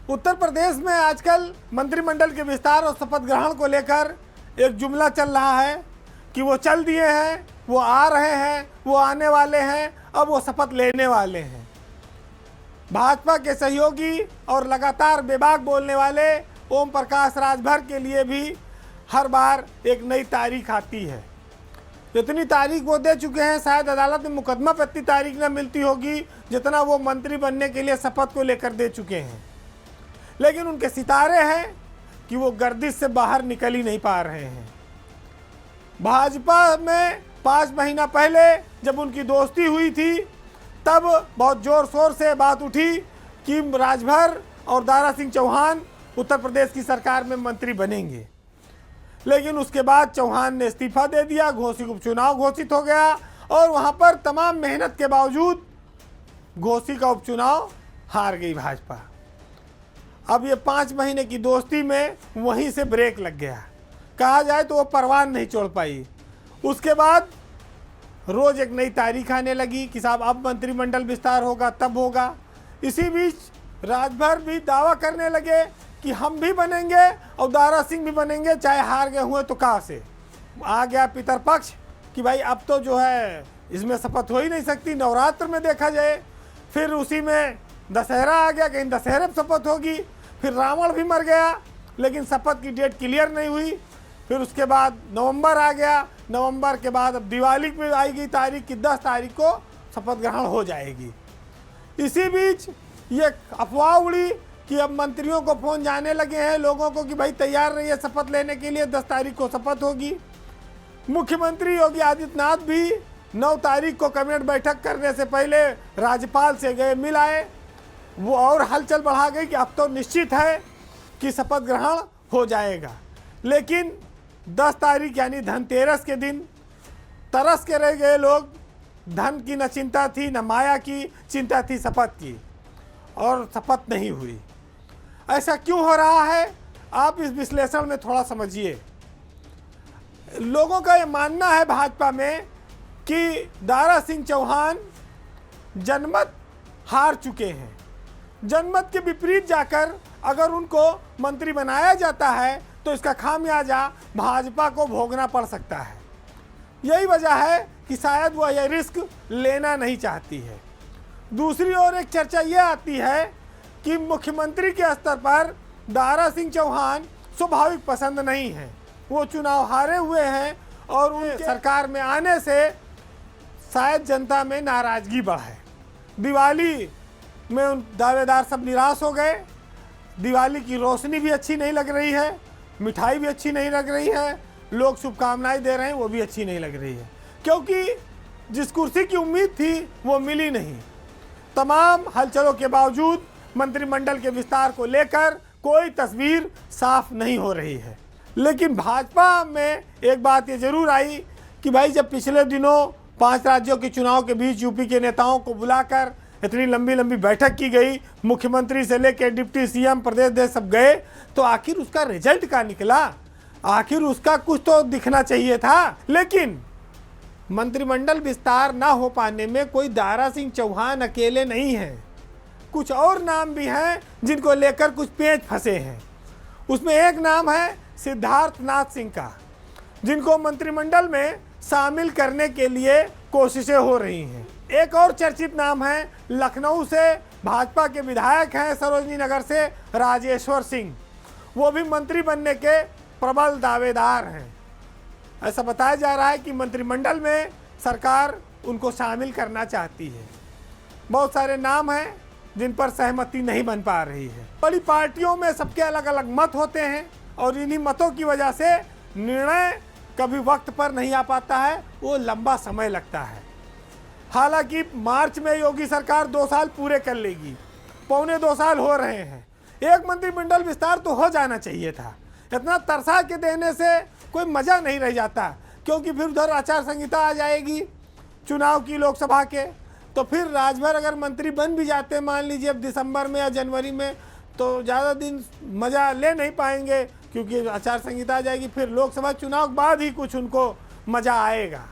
उत्तर प्रदेश में आजकल मंत्रिमंडल के विस्तार और शपथ ग्रहण को लेकर एक जुमला चल रहा है कि वो चल दिए हैं, वो आ रहे हैं, वो आने वाले हैं, अब वो शपथ लेने वाले हैं। भाजपा के सहयोगी और लगातार बेबाक बोलने वाले ओम प्रकाश राजभर के लिए भी हर बार एक नई तारीख आती है। जितनी तारीख वो दे चुके हैं, शायद अदालत में मुकदमा पर इतनी तारीख न मिलती होगी जितना वो मंत्री बनने के लिए शपथ को लेकर दे चुके हैं। लेकिन उनके सितारे हैं कि वो गर्दिश से बाहर निकल ही नहीं पा रहे हैं। भाजपा में 5 महीना पहले जब उनकी दोस्ती हुई थी, तब बहुत जोर शोर से बात उठी कि राजभर और दारा सिंह चौहान उत्तर प्रदेश की सरकार में मंत्री बनेंगे। लेकिन उसके बाद चौहान ने इस्तीफा दे दिया, घोसी उपचुनाव घोषित हो गया और वहां पर तमाम मेहनत के बावजूद घोसी का उपचुनाव हार गई भाजपा। अब ये 5 महीने की दोस्ती में वहीं से ब्रेक लग गया, कहा जाए तो वो परवान नहीं छोड़ पाई। उसके बाद रोज एक नई तारीख आने लगी कि साहब अब मंत्रिमंडल विस्तार होगा, तब होगा। इसी बीच राजभर भी दावा करने लगे कि हम भी बनेंगे और दारा सिंह भी बनेंगे, चाहे हार गए हुए तो कहाँ से। आ गया पितरपक्ष कि भाई अब तो जो है इसमें शपथ हो ही नहीं सकती, नवरात्र में देखा जाए। फिर उसी में दशहरा आ गया, कहीं दशहरे में शपथ होगी। फिर रावण भी मर गया, लेकिन शपथ की डेट क्लियर नहीं हुई। फिर उसके बाद नवंबर आ गया, नवंबर के बाद अब दिवाली में आएगी तारीख कि 10 तारीख को शपथ ग्रहण हो जाएगी। इसी बीच ये अफवाह उड़ी कि अब मंत्रियों को फोन जाने लगे हैं लोगों को कि भाई तैयार रहिए शपथ लेने के लिए, 10 तारीख को शपथ होगी। मुख्यमंत्री योगी आदित्यनाथ भी 9 तारीख को कैबिनेट बैठक करने से पहले राज्यपाल से गए, मिल आए। वो और हलचल बढ़ा गई कि अब तो निश्चित है कि शपथ ग्रहण हो जाएगा। लेकिन 10 तारीख यानी धनतेरस के दिन तरस के रह गए लोग। धन की न चिंता थी, न माया की चिंता थी, शपथ की, और शपथ नहीं हुई। ऐसा क्यों हो रहा है, आप इस विश्लेषण में थोड़ा समझिए। लोगों का ये मानना है भाजपा में कि दारा सिंह चौहान जनमत हार चुके हैं। जनमत के विपरीत जाकर अगर उनको मंत्री बनाया जाता है तो इसका खामियाजा भाजपा को भोगना पड़ सकता है। यही वजह है कि शायद वह यह रिस्क लेना नहीं चाहती है। दूसरी ओर एक चर्चा यह आती है कि मुख्यमंत्री के स्तर पर दारा सिंह चौहान स्वाभाविक पसंद नहीं है। वो चुनाव हारे हुए हैं और उनके सरकार में आने से शायद जनता में नाराजगी बढ़े। दिवाली में उन दावेदार सब निराश हो गए। दिवाली की रोशनी भी अच्छी नहीं लग रही है, मिठाई भी अच्छी नहीं लग रही है, लोग शुभकामनाएं दे रहे हैं वो भी अच्छी नहीं लग रही है, क्योंकि जिस कुर्सी की उम्मीद थी वो मिली नहीं। तमाम हलचलों के बावजूद मंत्रिमंडल के विस्तार को लेकर कोई तस्वीर साफ नहीं हो रही है। लेकिन भाजपा में एक बात ये जरूर आई कि भाई जब पिछले दिनों 5 राज्यों के चुनाव के बीच यूपी के नेताओं को बुलाकर इतनी लंबी लंबी बैठक की गई, मुख्यमंत्री से लेकर डिप्टी सीएम प्रदेश सब गए, तो आखिर उसका रिजल्ट क्या निकला, आखिर उसका कुछ तो दिखना चाहिए था। लेकिन मंत्रिमंडल विस्तार ना हो पाने में कोई दारा सिंह चौहान अकेले नहीं हैं, कुछ और नाम भी हैं जिनको लेकर कुछ पेच फंसे हैं। उसमें एक नाम है सिद्धार्थनाथ सिंह का, जिनको मंत्रिमंडल में शामिल करने के लिए कोशिशें हो रही हैं। एक और चर्चित नाम है, लखनऊ से भाजपा के विधायक हैं सरोजनी नगर से राजेश्वर सिंह, वो भी मंत्री बनने के प्रबल दावेदार हैं। ऐसा बताया जा रहा है कि मंत्रिमंडल में सरकार उनको शामिल करना चाहती है। बहुत सारे नाम हैं जिन पर सहमति नहीं बन पा रही है। बड़ी पार्टियों में सबके अलग अलग मत होते हैं और इन्हीं मतों की वजह से निर्णय कभी वक्त पर नहीं आ पाता है, वो लंबा समय लगता है। हालांकि मार्च में योगी सरकार 2 साल पूरे कर लेगी, पौने 2 साल हो रहे हैं। एक मंत्रिमंडल विस्तार तो हो जाना चाहिए था। इतना तरसा के देने से कोई मज़ा नहीं रह जाता, क्योंकि फिर उधर आचार संहिता आ जाएगी चुनाव की, लोकसभा के। तो फिर राजभर अगर मंत्री बन भी जाते मान लीजिए अब दिसंबर में या जनवरी में, तो ज़्यादा दिन मज़ा ले नहीं पाएंगे, क्योंकि आचार संहिता आ जाएगी। फिर लोकसभा चुनाव के बाद ही कुछ उनको मज़ा आएगा।